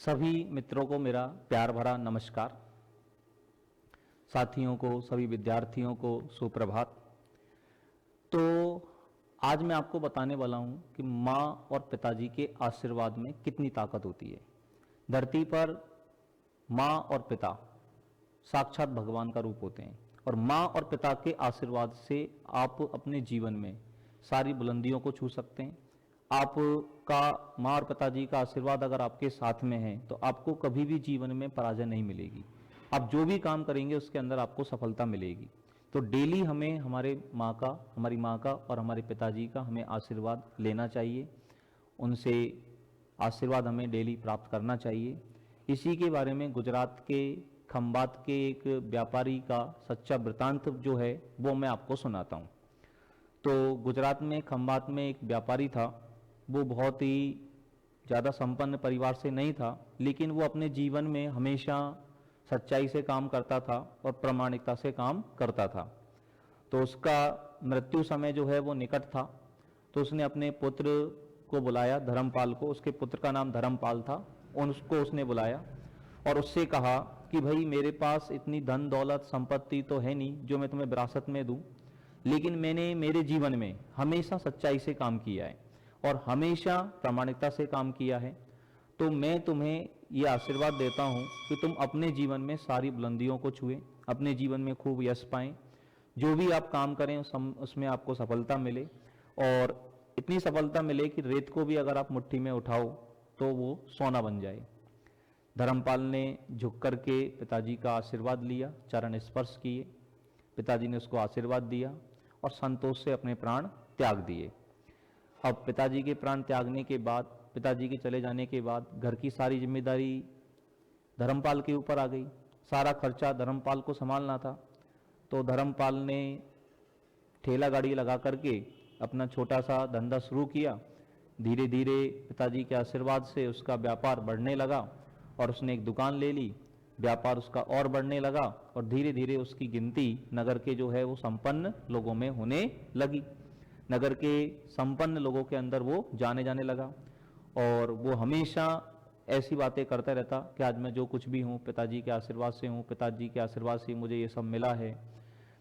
सभी मित्रों को मेरा प्यार भरा नमस्कार। साथियों को, सभी विद्यार्थियों को सुप्रभात। तो आज मैं आपको बताने वाला हूं कि माँ और पिताजी के आशीर्वाद में कितनी ताकत होती है। धरती पर माँ और पिता साक्षात भगवान का रूप होते हैं और माँ और पिता के आशीर्वाद से आप अपने जीवन में सारी बुलंदियों को छू सकते हैं। आपका माँ और पिताजी का आशीर्वाद अगर आपके साथ में है तो आपको कभी भी जीवन में पराजय नहीं मिलेगी। आप जो भी काम करेंगे उसके अंदर आपको सफलता मिलेगी। तो डेली हमें हमारी माँ का और हमारे पिताजी का हमें आशीर्वाद लेना चाहिए। उनसे आशीर्वाद हमें डेली प्राप्त करना चाहिए। इसी के बारे में गुजरात के खंबात के एक व्यापारी का सच्चा वृतांत जो है वो मैं आपको सुनाता हूँ। तो गुजरात में खंबात में एक व्यापारी था। वो बहुत ही ज़्यादा संपन्न परिवार से नहीं था, लेकिन वो अपने जीवन में हमेशा सच्चाई से काम करता था और प्रामाणिकता से काम करता था। तो उसका मृत्यु समय जो है वो निकट था। तो उसने अपने पुत्र को बुलाया, धर्मपाल को। उसके पुत्र का नाम धर्मपाल था। उसको उसने बुलाया और उससे कहा कि भाई, मेरे पास इतनी धन दौलत संपत्ति तो है नहीं जो मैं तुम्हें विरासत में दूं, लेकिन मैंने मेरे जीवन में हमेशा सच्चाई से काम किया है और हमेशा प्रामाणिकता से काम किया है। तो मैं तुम्हें ये आशीर्वाद देता हूं कि तुम अपने जीवन में सारी बुलंदियों को छुएं, अपने जीवन में खूब यश पाएं, जो भी आप काम करें उसमें आपको सफलता मिले और इतनी सफलता मिले कि रेत को भी अगर आप मुट्ठी में उठाओ तो वो सोना बन जाए। धर्मपाल ने झुक करके पिताजी का आशीर्वाद लिया, चरण स्पर्श किए। पिताजी ने उसको आशीर्वाद दिया और संतोष से अपने प्राण त्याग दिए। अब पिताजी के प्राण त्यागने के बाद, पिताजी के चले जाने के बाद घर की सारी जिम्मेदारी धर्मपाल के ऊपर आ गई। सारा खर्चा धर्मपाल को संभालना था। तो धर्मपाल ने ठेला गाड़ी लगा करके अपना छोटा सा धंधा शुरू किया। धीरे धीरे पिताजी के आशीर्वाद से उसका व्यापार बढ़ने लगा और उसने एक दुकान ले ली। व्यापार उसका और बढ़ने लगा और धीरे धीरे उसकी गिनती नगर के जो है वो संपन्न लोगों में होने लगी। नगर के संपन्न लोगों के अंदर वो जाने लगा और वो हमेशा ऐसी बातें करता रहता कि आज मैं जो कुछ भी हूँ पिताजी के आशीर्वाद से हूँ, पिताजी के आशीर्वाद से मुझे ये सब मिला है।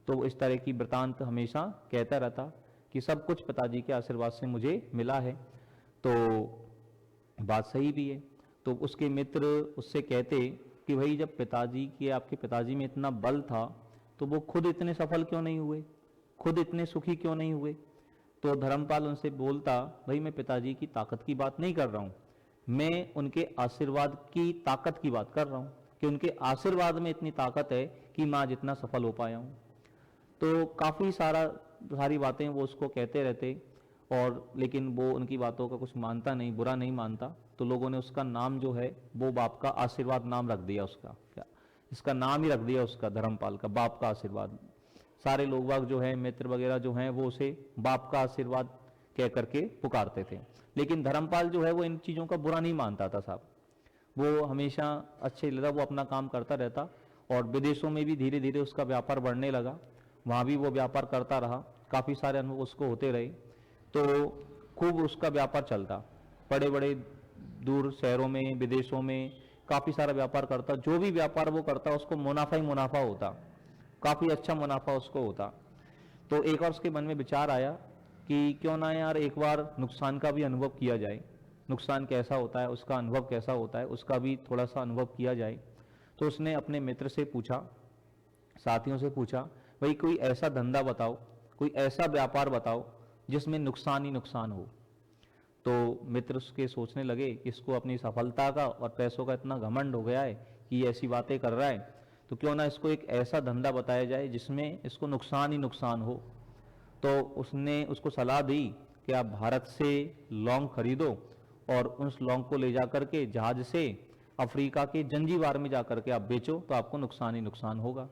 तो इस तरह की वृतांत हमेशा कहता रहता कि सब कुछ पिताजी के आशीर्वाद से मुझे मिला है। तो बात सही भी है। तो उसके मित्र उससे कहते कि भाई, जब आपके पिताजी में इतना बल था तो वो खुद इतने सफल क्यों नहीं हुए, खुद इतने सुखी क्यों नहीं हुए। तो धर्मपाल उनसे बोलता, भाई मैं पिताजी की ताकत की बात नहीं कर रहा हूँ, मैं उनके आशीर्वाद की ताकत की बात कर रहा हूँ कि उनके आशीर्वाद में इतनी ताकत है कि मैं आज इतना सफल हो पाया हूँ। तो काफ़ी सारी बातें वो उसको कहते रहते और लेकिन वो उनकी बातों का कुछ मानता नहीं, बुरा नहीं मानता। तो लोगों ने उसका नाम जो है वो बाप का आशीर्वाद नाम रख दिया। उसका क्या, इसका नाम ही रख दिया उसका, धर्मपाल का, बाप का आशीर्वाद। सारे लोग बाग जो है, मित्र वगैरह जो हैं, वो उसे बाप का आशीर्वाद कह करके पुकारते थे। लेकिन धर्मपाल जो है वो इन चीज़ों का बुरा नहीं मानता था साहब। वो हमेशा अच्छे लगा, वो अपना काम करता रहता और विदेशों में भी धीरे धीरे उसका व्यापार बढ़ने लगा। वहाँ भी वो व्यापार करता रहा, काफ़ी सारे अनुभव उसको होते रहे। तो खूब उसका व्यापार चलता, बड़े बड़े दूर शहरों में, विदेशों में काफ़ी सारा व्यापार करता। जो भी व्यापार वो करता उसको मुनाफा ही मुनाफा होता, काफ़ी अच्छा मुनाफा उसको होता। तो एक बार उसके मन में विचार आया कि क्यों ना यार एक बार नुकसान का भी अनुभव किया जाए, नुकसान कैसा होता है, उसका अनुभव कैसा होता है, उसका भी थोड़ा सा अनुभव किया जाए। तो उसने अपने मित्र से पूछा, साथियों से पूछा, भाई कोई ऐसा धंधा बताओ, कोई ऐसा व्यापार बताओ जिसमें नुकसान ही नुकसान हो। तो मित्र उसके सोचने लगे कि इसको अपनी सफलता का और पैसों का इतना घमंड हो गया है कि ये ऐसी बातें कर रहा है, तो क्यों ना इसको एक ऐसा धंधा बताया जाए जिसमें इसको नुकसान ही नुकसान हो। तो उसने उसको सलाह दी कि आप भारत से लौंग खरीदो और उस लौंग को ले जा करके जहाज से अफ्रीका के जंजीबार में जा करके आप बेचो, तो आपको नुकसान ही नुकसान होगा।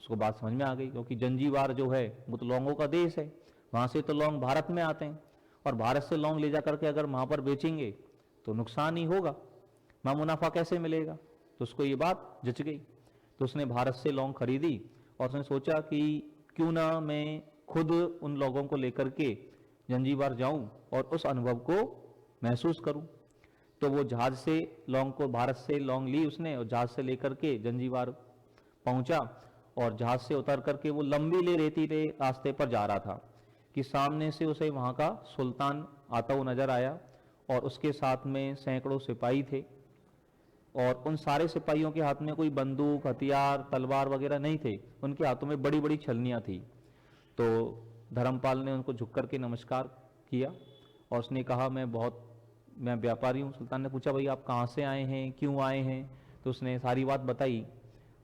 उसको बात समझ में आ गई, क्योंकि जंजीबार जो है वो तो लौंगों का देश है, वहाँ से तो लौंग भारत में आते हैं और भारत से लौंग ले जा करके अगर वहाँ पर बेचेंगे तो नुकसान ही होगा, वहाँ मुनाफा कैसे मिलेगा। तो उसको ये बात जच गई। तो उसने भारत से लौंग खरीदी और उसने सोचा कि क्यों ना मैं खुद उन लोगों को लेकर के जंजीबार जाऊं और उस अनुभव को महसूस करूं। तो वो जहाज से लौंग को, भारत से लौंग ली उसने और जहाज से लेकर के जंजीबार पहुंचा, और जहाज से उतर करके वो लंबी रेतीले रास्ते पर जा रहा था कि सामने से उसे वहाँ का सुल्तान आता हुआ नजर आया, और उसके साथ में सैकड़ों सिपाही थे, और उन सारे सिपाहियों के हाथ में कोई बंदूक, हथियार, तलवार वगैरह नहीं थे, उनके हाथों में बड़ी बड़ी छलनियाँ थी। तो धर्मपाल ने उनको झुक करके नमस्कार किया और उसने कहा मैं व्यापारी हूँ। सुल्तान ने पूछा भाई आप कहाँ से आए हैं, क्यों आए हैं? तो उसने सारी बात बताई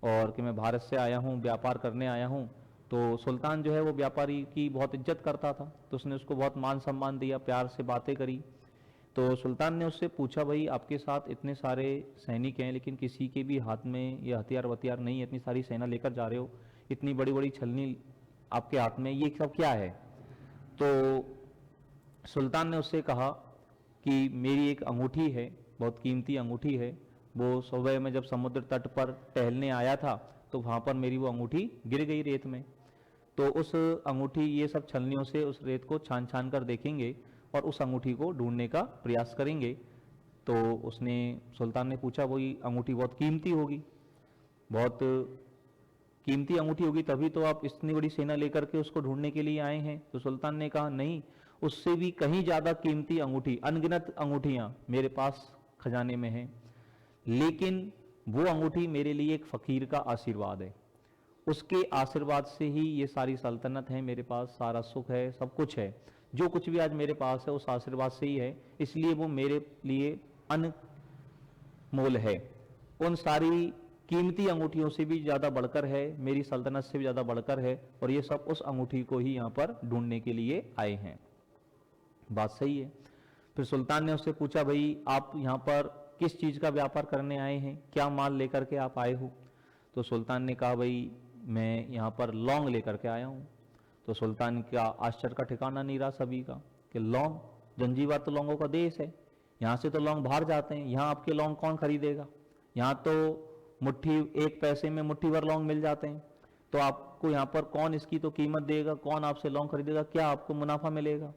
और कि मैं भारत से आया हूँ, व्यापार करने आया हूँ। तो सुल्तान जो है वो व्यापारी की बहुत इज्जत करता था, तो उसने उसको बहुत मान सम्मान दिया, प्यार से बातें करी। तो सुल्तान ने उससे पूछा भाई आपके साथ इतने सारे सैनिक हैं लेकिन किसी के भी हाथ में ये हथियार वथियार नहीं है, इतनी सारी सेना लेकर जा रहे हो, इतनी बड़ी बड़ी छलनी आपके हाथ में, ये सब क्या है? तो सुल्तान ने उससे कहा कि मेरी एक अंगूठी है, बहुत कीमती अंगूठी है, वो सुबह में जब समुद्र तट पर टहलने आया था तो वहाँ पर मेरी वो अंगूठी गिर गई रेत में। तो उस अंगूठी, ये सब छलनियों से उस रेत को छान छान कर देखेंगे और उस अंगूठी को ढूंढने का प्रयास करेंगे। तो उसने, सुल्तान ने पूछा वही अंगूठी बहुत कीमती होगी, बहुत कीमती अंगूठी होगी, तभी तो आप इतनी बड़ी सेना लेकर के उसको ढूंढने के लिए आए हैं। तो सुल्तान ने कहा नहीं, उससे भी कहीं ज्यादा कीमती अंगूठी, अनगिनत अंगूठियां मेरे पास खजाने में हैं, लेकिन वो अंगूठी मेरे लिए एक फकीर का आशीर्वाद है, उसके आशीर्वाद से ही ये सारी सल्तनत है मेरे पास, सारा सुख है, सब कुछ है, जो कुछ भी आज मेरे पास है उस आशीर्वाद से ही है, इसलिए वो मेरे लिए अनमोल है, उन सारी कीमती अंगूठियों से भी ज्यादा बढ़कर है, मेरी सल्तनत से भी ज्यादा बढ़कर है, और ये सब उस अंगूठी को ही यहाँ पर ढूंढने के लिए आए हैं। बात सही है। फिर सुल्तान ने उससे पूछा भाई आप यहाँ पर किस चीज का व्यापार करने आए हैं, क्या माल लेकर के आप आए हो? तो सुल्तान ने कहा भाई मैं यहाँ पर लौंग लेकर के आया हूँ। तो सुल्तान का आश्चर्य का ठिकाना नहीं रहा सभी का कि लौंग, जंजीबार तो लौंगों का देश है, यहाँ से तो लौंग बाहर जाते हैं, यहाँ आपके लौंग कौन खरीदेगा? यहाँ तो मुट्ठी, एक पैसे में मुट्ठी भर लौंग मिल जाते हैं, तो आपको यहाँ पर कौन इसकी तो कीमत देगा, कौन आपसे लौंग खरीदेगा, क्या आपको मुनाफा मिलेगा?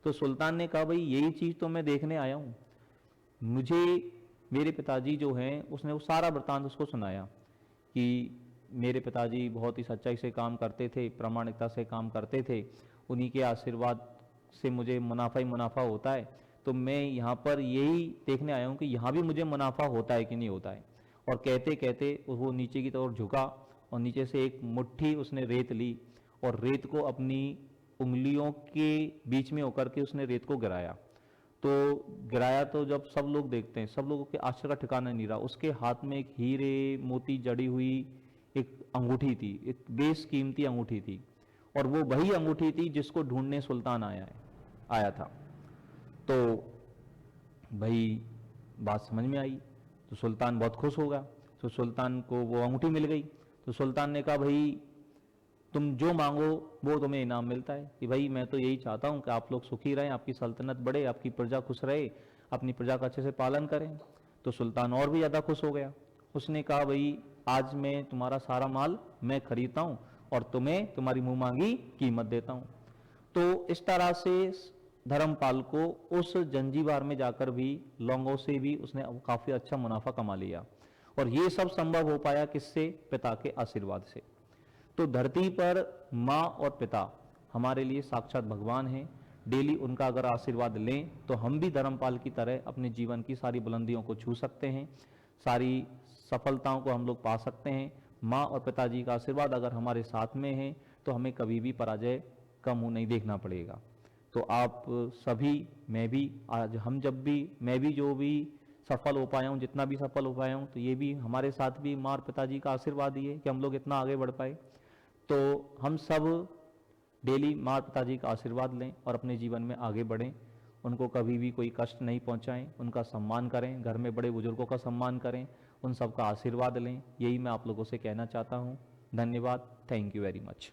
तो सुल्तान ने कहा भाई यही चीज तो मैं देखने आया हूँ। मुझे मेरे पिताजी जो हैं, उसने वो सारा वृतांत उसको सुनाया कि मेरे पिताजी बहुत ही सच्चाई से काम करते थे, प्रामाणिकता से काम करते थे, उन्हीं के आशीर्वाद से मुझे मुनाफा ही मुनाफा होता है, तो मैं यहाँ पर यही देखने आया हूँ कि यहाँ भी मुझे मुनाफा होता है कि नहीं होता है। और कहते कहते वो नीचे की तरफ झुका और नीचे से एक मुट्ठी उसने रेत ली और रेत को अपनी उंगलियों के बीच में होकर के उसने रेत को गिराया। तो गिराया तो जब सब लोग देखते हैं, सब लोगों के आश्चर्य का ठिकाना नहीं रहा, उसके हाथ में एक हीरे मोती जड़ी हुई एक अंगूठी थी, एक बेशकीमती अंगूठी थी, और वो वही अंगूठी थी जिसको ढूंढने सुल्तान आया था। तो भाई बात समझ में आई, तो सुल्तान बहुत खुश होगा। तो सुल्तान को वो अंगूठी मिल गई। तो सुल्तान ने कहा भाई तुम जो मांगो वो तुम्हें इनाम मिलता है, कि भाई मैं तो यही चाहता हूँ कि आप लोग सुखी रहें, आपकी सल्तनत बढ़े, आपकी प्रजा खुश रहे, अपनी प्रजा का अच्छे से पालन करें। तो सुल्तान और भी ज़्यादा खुश हो गया। उसने कहा भाई आज मैं तुम्हारा सारा माल मैं खरीदता हूँ और तुम्हें तुम्हारी मुँह मांगी कीमत देता हूँ। तो इस तरह से धर्मपाल को उस जंजीबार में जाकर भी लौंगों से भी उसने काफ़ी अच्छा मुनाफा कमा लिया, और ये सब संभव हो पाया किससे? पिता के आशीर्वाद से। तो धरती पर माँ और पिता हमारे लिए साक्षात भगवान हैं। डेली उनका अगर आशीर्वाद लें तो हम भी धर्मपाल की तरह अपने जीवन की सारी बुलंदियों को छू सकते हैं, सारी सफलताओं को हम लोग पा सकते हैं। माँ और पिताजी का आशीर्वाद अगर हमारे साथ में है तो हमें कभी भी पराजय का मुंह नहीं देखना पड़ेगा। तो आप सभी, मैं भी, आज हम जब भी, मैं भी जो भी सफल हो पाया हूँ, जितना भी सफल हो पाया हूँ, तो ये भी हमारे साथ भी माँ और पिताजी का आशीर्वाद ही है कि हम लोग इतना आगे बढ़ पाए। तो हम सब डेली माँ पिताजी का आशीर्वाद लें और अपने जीवन में आगे बढ़ें, उनको कभी भी कोई कष्ट नहीं पहुंचाएं, उनका सम्मान करें, घर में बड़े बुजुर्गों का सम्मान करें, उन सब का आशीर्वाद लें। यही मैं आप लोगों से कहना चाहता हूं। धन्यवाद। Thank you very much.